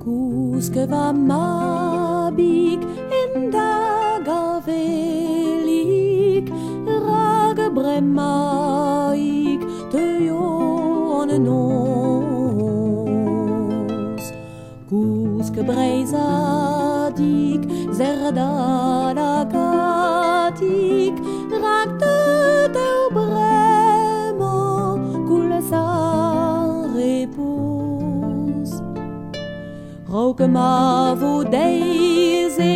Kuskeva mabik en dagavelik ragebremaik te jon nos. Kuskebreizadik zerdalagatik ragte teu bremo kulesa repos. Roke ma vodeize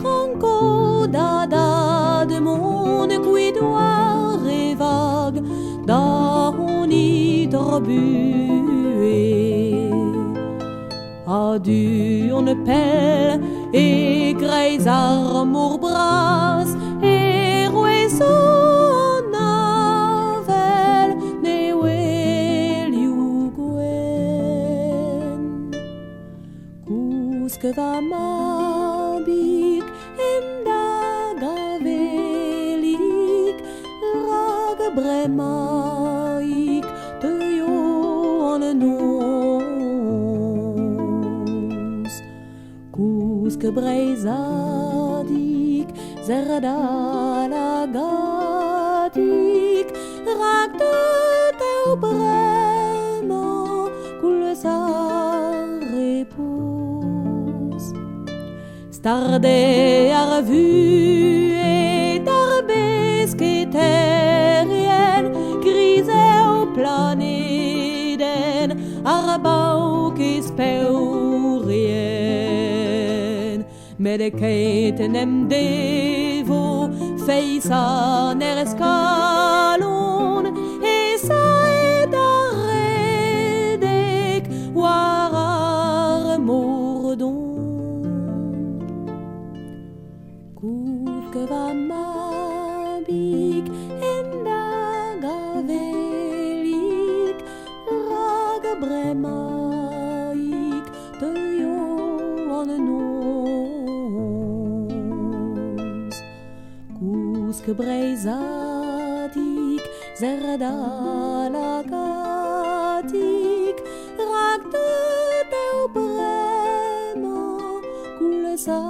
ranko dada de mon cuidoir et vague da honi drobue. A du on pelle et greis armour bras et ruisseau navel ne weliu gwen. Kuskeva mabik en dagavelik ragebremaik te jon nos. Kuskebreizadik zerdalagadik ragte teu bremo kulesa repos. Starde ar vu et arbesketerien griseu planeden arbauk ispeurien. Medeketen em devo feisan eskalon et saed arredek war ar mordon. Kuskeva mabik en dagavelik ragebremaik te jon nos. Kuskebreizadik zerdalagadik ragte teu bremo kulesa